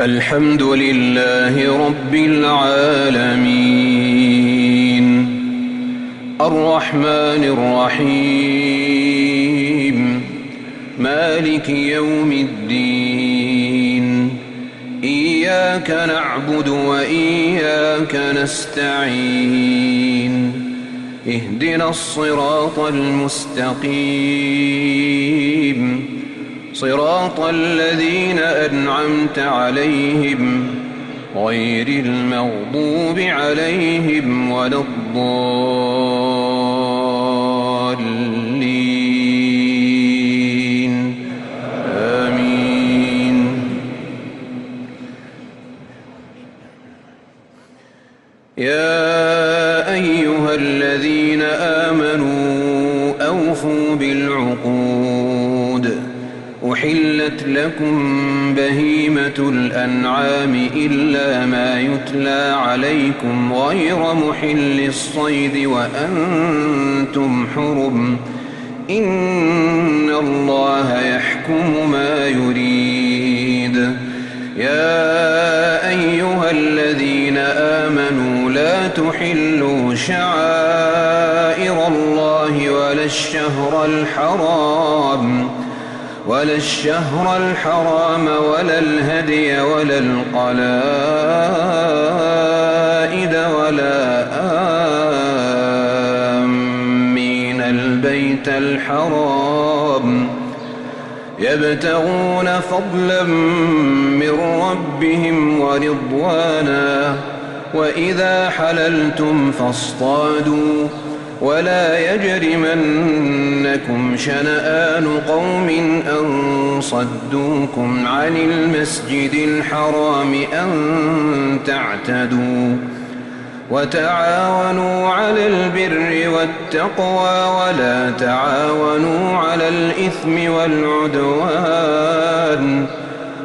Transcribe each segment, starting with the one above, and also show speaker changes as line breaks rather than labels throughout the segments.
الحمد لله رب العالمين الرحمن الرحيم مالك يوم الدين إياك نعبد وإياك نستعين اهدنا الصراط المستقيم صراط الذين أنعمت عليهم غير المغضوب عليهم ولا الضالين آمين. يا أيها الذين آمنوا أوفوا بالعقود أحلت لكم بهيمة الأنعام إلا ما يتلى عليكم غير محل الصيد وأنتم حرم إن الله يحكم ما يريد. يا أيها الذين آمنوا لا تحلوا شعائر الله ولا الشهر الحرام ولا الهدي ولا القلائد ولا آمين البيت الحرام يبتغون فضلا من ربهم ورضوانا وإذا حللتم فاصطادوا ولا يجرمنكم شنآن قوم أن صدوكم عن المسجد الحرام أن تعتدوا وتعاونوا على البر والتقوى ولا تعاونوا على الإثم والعدوان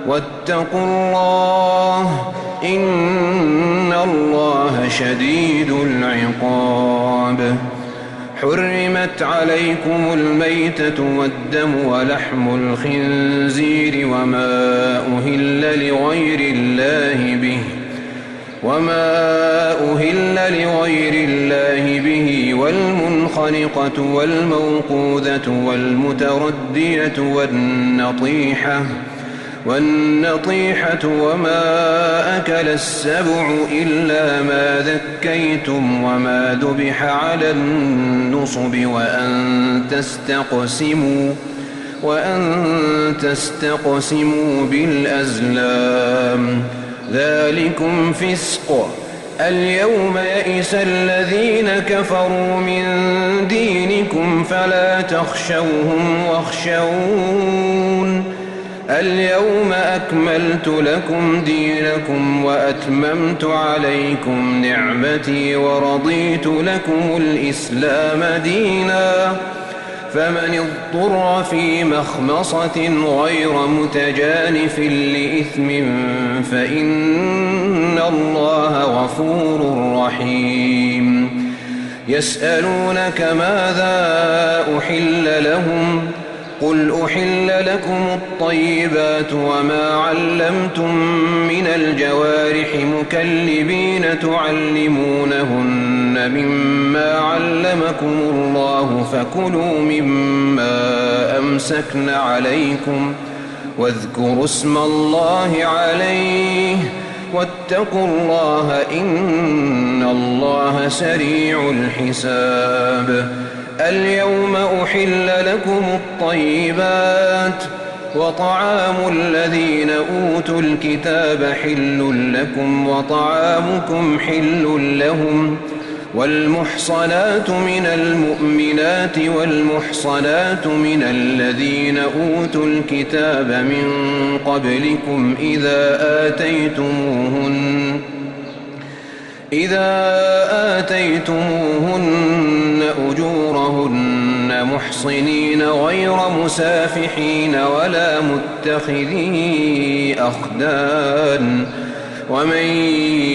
واتقوا الله إن الله شديد العقاب. حرمت عليكم الميتة والدم ولحم الخنزير وما أهل لغير الله به والمنخنقة والموقوذة والمتردية والنطيحة وما أكل السبع إلا ما ذكيتم وما ذبح على النصب وأن تستقسموا بالأزلام ذلكم فسق. اليوم يئس الذين كفروا من دينكم فلا تخشوهم واخشون اليوم أكملت لكم دينكم وأتممت عليكم نعمتي ورضيت لكم الإسلام دينا فمن اضطر في مخمصة غير متجانف لإثم فإن الله غفور رحيم. يسألونك ماذا أحل لهم قل أحل لكم الطيبات وما علمتم من الجوارح مكلبين تعلمونهن مما علمكم الله فكلوا مما أمسكن عليكم واذكروا اسم الله عليه واتقوا الله إن الله سريع الحساب. اليوم أحل لكم الطيبات وطعام الذين أوتوا الكتاب حل لكم وطعامكم حل لهم والمحصنات من المؤمنات والمحصنات من الذين أوتوا الكتاب من قبلكم إذا آتيتموهن أجورهن محصنين غير مسافحين ولا متخذي أخدان ومن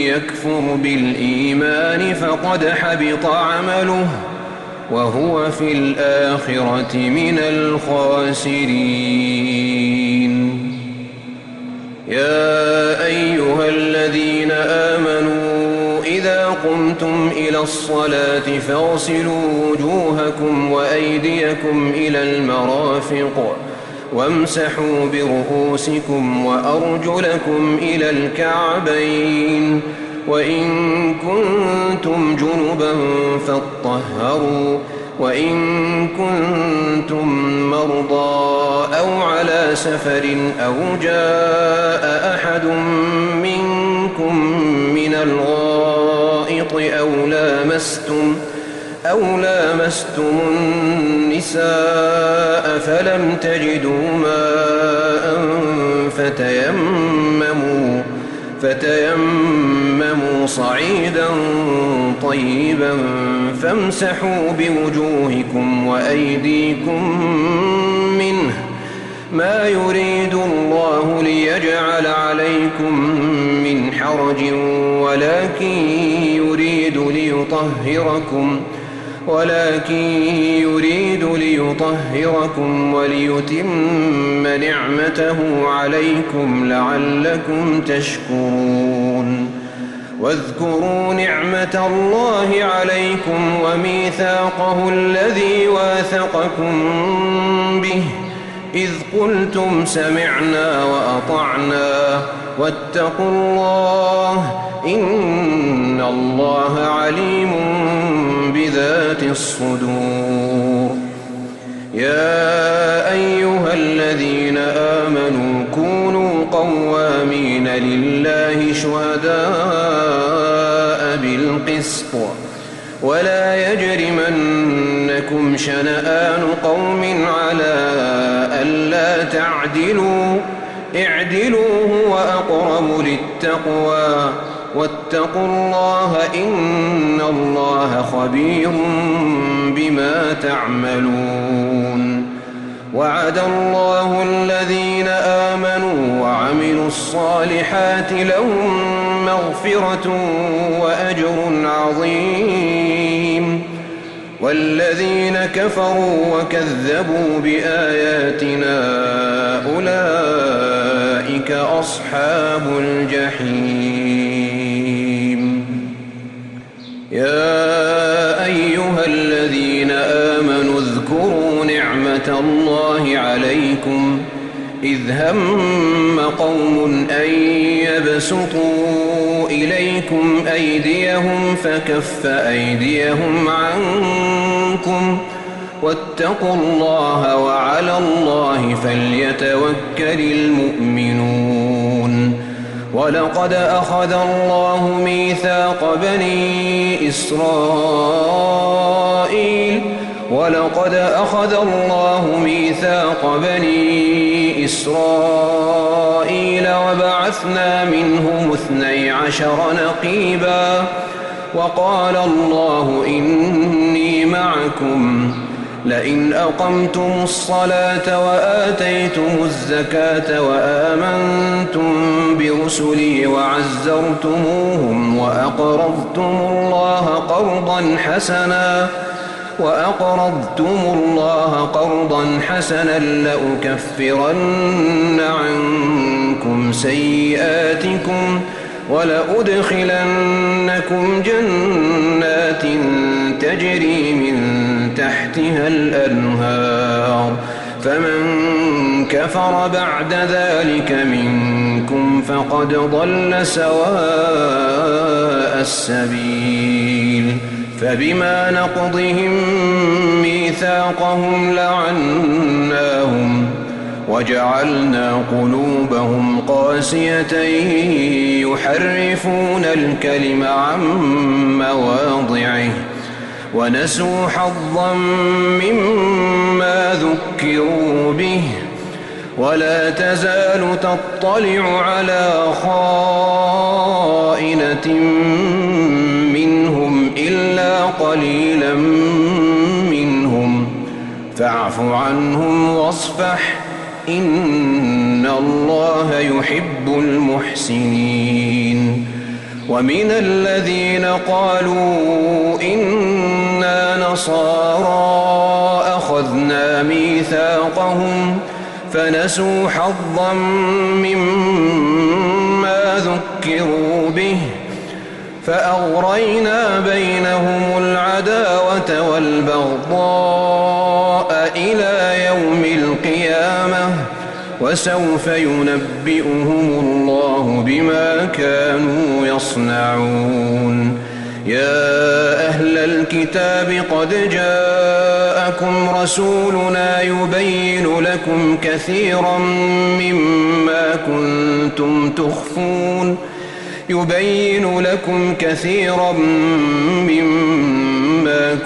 يكفر بالإيمان فقد حبط عمله وهو في الآخرة من الخاسرين. يا الصلاة فاغسلوا وجوهكم وأيديكم إلى المرافق وامسحوا برؤوسكم وأرجلكم إلى الكعبين وإن كنتم جنبا فاطهروا وإن كنتم مرضى أو على سفر أو جاء أحد منكم من الغائط أو لامستم النساء فلم تجدوا ماء فتيمموا صعيدا طيبا فامسحوا بوجوهكم وأيديكم منه ما يريد الله ليجعل عليكم من حرج ولكن يريد ليطهركم وليتم نعمته عليكم لعلكم تشكرون واذكروا نعمة الله عليكم وميثاقه الذي واثقكم به إذ قلتم سمعنا وأطعنا واتقوا الله إن الله عليم بذات الصدور يا أيها الذين آمنوا كونوا قوامين لله شهداء بالقسط ولا يجرمنكم شنآن قوم على ألا تعدلوا اعدلوا هو أقرب للتقوى واتقوا الله إن الله خبير بما تعملون وعد الله الذين آمنوا وعملوا الصالحات لهم مغفرة وأجر عظيم والذين كفروا وكذبوا بآياتنا أولئك أصحاب الجحيم يا أيها الذين آمنوا اذكروا نعمة الله عليكم إذ هم قوم أن يبسطوا إليكم أيديهم فكف أيديهم عنكم واتقوا الله وعلى الله فليتوكل المؤمنون ولقد أخذ الله ميثاق بني إسرائيل وبعثنا منهم 12 نقيبا وقال الله إني معكم لئن أقمتم الصلاة وآتيتم الزكاة وآمنتم برسلي وعزرتموهم وأقرضتم الله قرضا حسنا لأكفرن عنكم سيئاتكم ولأدخلنكم جنات تجري من تحتها الأنهار فمن كفر بعد ذلك منكم فقد ضل سواء السبيل فبما نقضهم ميثاقهم لعناهم وجعلنا قلوبهم قاسية يحرفون الكلم عن مواضعه ونسوا حظا مما ذكروا به ولا تزال تطلع على خائنة منهم إلا قليلا منهم فاعف عنهم واصفح إن الله يحب المحسنين ومن الذين قالوا إنا نصارى أخذنا ميثاقهم فنسوا حظا مما ذكروا به فأغرينا بينهم العداوة والبغضاء إلى يوم القيامة وسوف ينبئهم الله بما كانوا يصنعون. يا أهل الكتاب قد جاءكم رسولنا يبين لكم كثيرا مما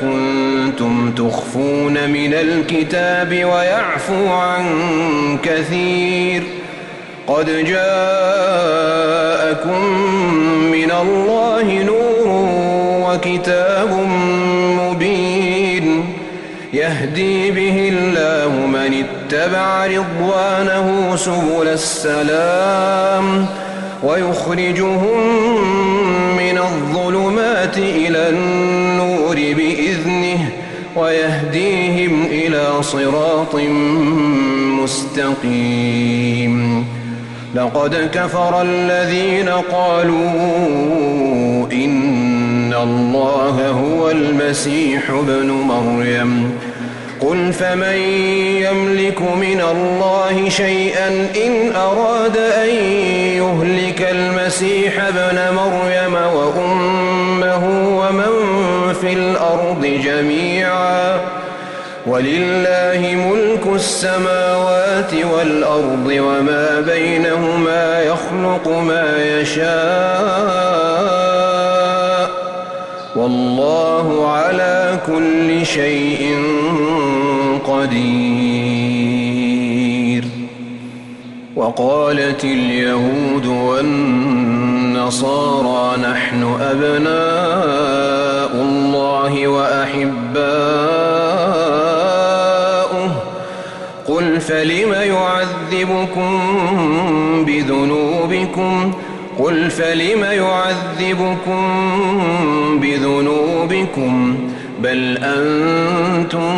كنتم تخفون من الكتاب ويعفو عن كثير. قد جاءكم من الله نور وكتاب مبين يهدي به الله من اتبع رضوانه سبل السلام ويخرجهم من الظلمات إلى النور بإذنه ويهديهم إلى صراط مستقيم. لقد كفر الذين قالوا إن الله هو المسيح ابن مريم. قل فمن يملك من الله شيئا إن أراد أن يهلك المسيح ابن مريم وأمه ومن في الأرض جميعا ولله ملك السماوات والأرض وما بينهما يخلق ما يشاء والله على كل شيء قدير. وقالت اليهود والنصارى نحن أبناء الله وأحباؤه قل فلم يعذبكم بذنوبكم بل أنتم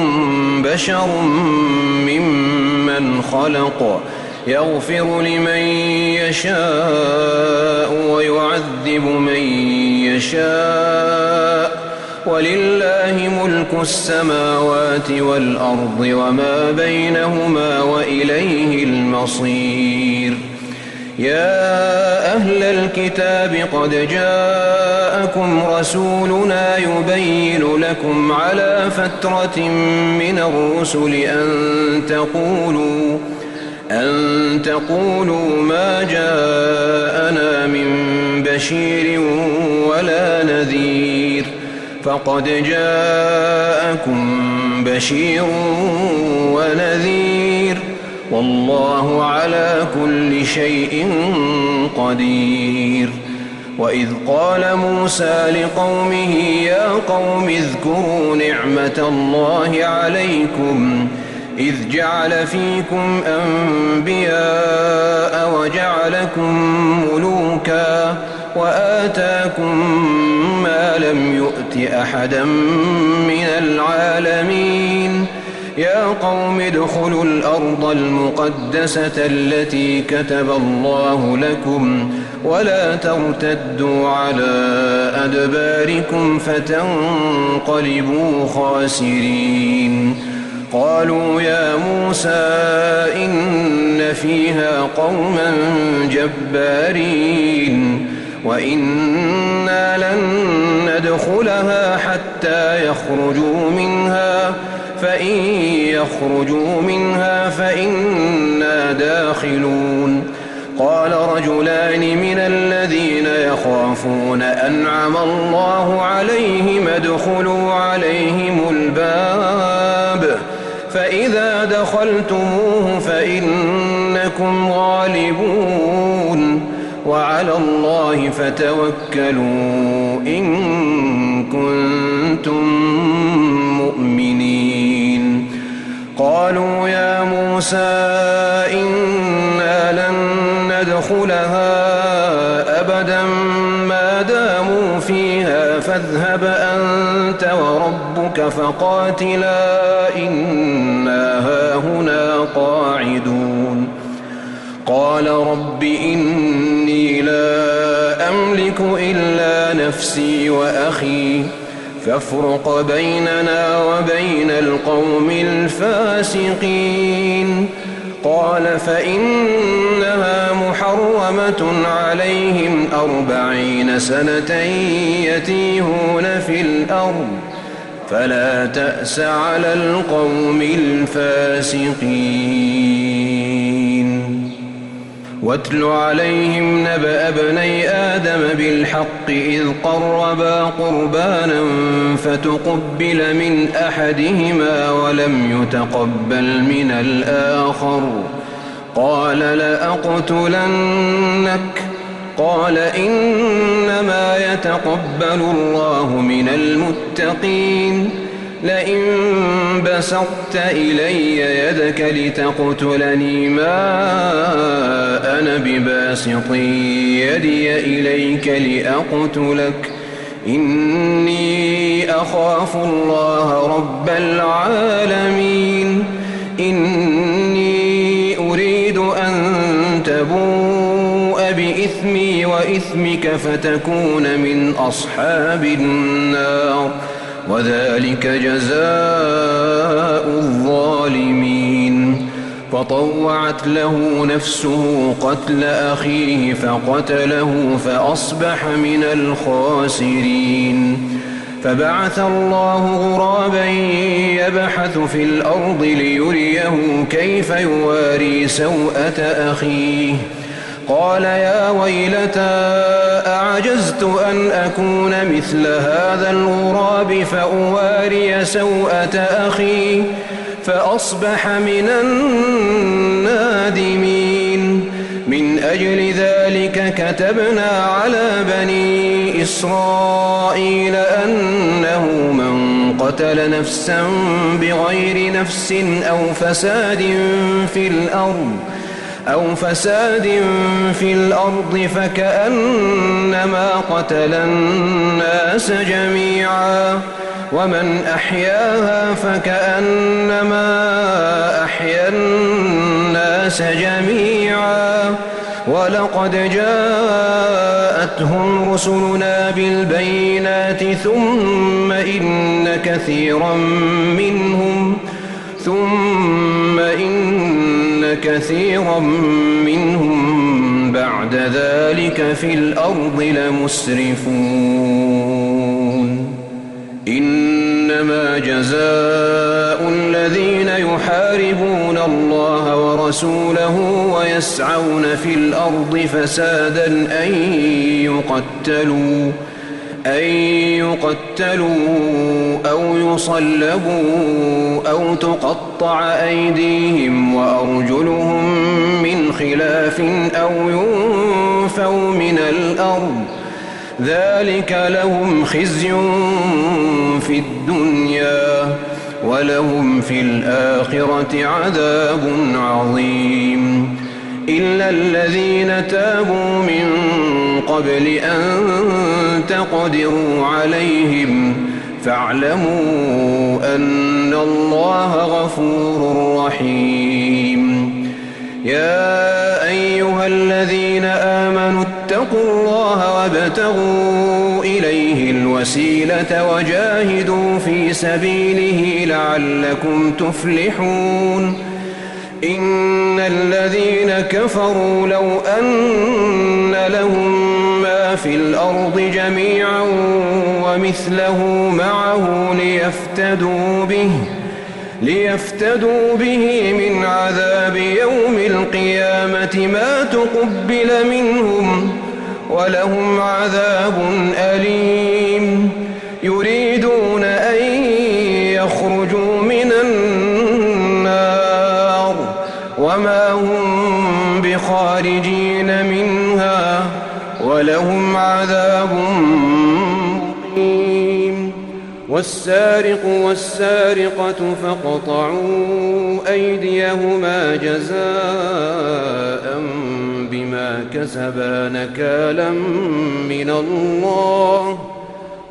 بشر ممن خلق يغفر لمن يشاء ويعذب من يشاء ولله ملك السماوات والأرض وما بينهما وإليه المصير. يا أهل الكتاب قد جاءكم رسولنا يبين لكم على فترة من الرسل أن تقولوا ما جاءنا من بشير ولا نذير فقد جاءكم بشير ونذير والله على كل شيء قدير. وإذ قال موسى لقومه يا قوم اذكروا نعمة الله عليكم إذ جعل فيكم أنبياء وجعلكم ملوكا وآتاكم ما لم يؤت أحدا من العالمين. يا قوم ادخلوا الأرض المقدسة التي كتب الله لكم ولا ترتدوا على أدباركم فتنقلبوا خاسرين. قالوا يا موسى إن فيها قوما جبارين وإنا لن ندخلها حتى يخرجوا منها فإن يخرجوا منها فإنا داخلون. قال رجلان من الذين يخافون أنعم الله عليهم ادخلوا عليهم الباب فإذا دخلتموه فإنكم غالبون وعلى الله فتوكلوا إن كنتم مؤمنين. قالوا يا موسى إنا لن ندخلها أبدا ما داموا فيها فاذهب أنت وربك فقاتلا إنا هاهنا قاعدون. قال رب إني لا أملك أملك إلا نفسي وأخي فافرق بيننا وبين القوم الفاسقين. قال فإنها محرمة عليهم 40 سنة يتيهون في الأرض فلا تأس على القوم الفاسقين. واتل عليهم نبأ ابني آدم بالحق إذ قربا قربانا فتقبل من أحدهما ولم يتقبل من الآخر قال لأقتلنك. قال إنما يتقبل الله من المتقين. لئن بسطت إلي يدك لتقتلني ما أنا بباسط يدي إليك لأقتلك إني أخاف الله رب العالمين. إني أريد أن تبوء بإثمي وإثمك فتكون من أصحاب النار وذلك جزاء الظالمين. فطوعت له نفسه قتل أخيه فقتله فأصبح من الخاسرين. فبعث الله غرابا يبحث في الأرض ليريه كيف يواري سوءة أخيه. قال يا ويلتى أعجزت أن أكون مثل هذا الغراب فأواري سوءة أخي فأصبح من النادمين. من أجل ذلك كتبنا على بني إسرائيل أنه من قتل نفسا بغير نفس أو فساد في الأرض فكأنما قتل الناس جميعا ومن أحياها فكأنما أحيا الناس جميعا. ولقد جاءتهم رسلنا بالبينات ثم إن كثيرا منهم بعد ذلك في الأرض لمسرفون. إنما جزاء الذين يحاربون الله ورسوله ويسعون في الأرض فسادا أن يقتلوا أو يصلبوا أو تقطع أيديهم وأرجلهم من خلاف أو ينفوا من الأرض ذلك لهم خزي في الدنيا ولهم في الآخرة عذاب عظيم. إلا الذين تابوا من قبل أن تقدروا عليهم فاعلموا أن الله غفور رحيم. يا أيها الذين آمنوا اتقوا الله وابتغوا إليه الوسيلة وجاهدوا في سبيله لعلكم تفلحون. إن الذين كفروا لو أن لهم ما في الأرض جميعا ومثله معه ليفتدوا به من عذاب يوم القيامة ما تقبل منهم ولهم عذاب أليم. يريدون أن يخرجوا من النار وما هم بخارجين منها ولهم عذاب مقيم. والسارق والسارقة فاقطعوا أيديهما جزاء بما كسبا نكالا من الله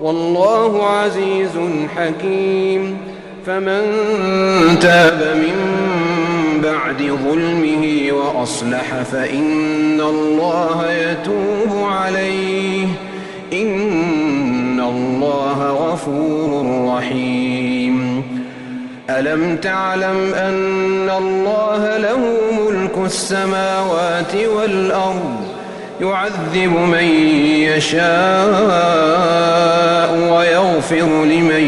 والله عزيز حكيم. فمن تاب من بعد ظلمه وأصلح فإن الله يتوب عليه إن الله غفور رحيم ألم تعلم أن الله له ملك السماوات والأرض يعذب من يشاء ويغفر لمن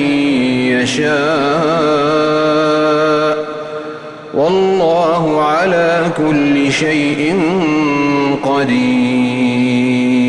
يشاء والله على كل شيء قدير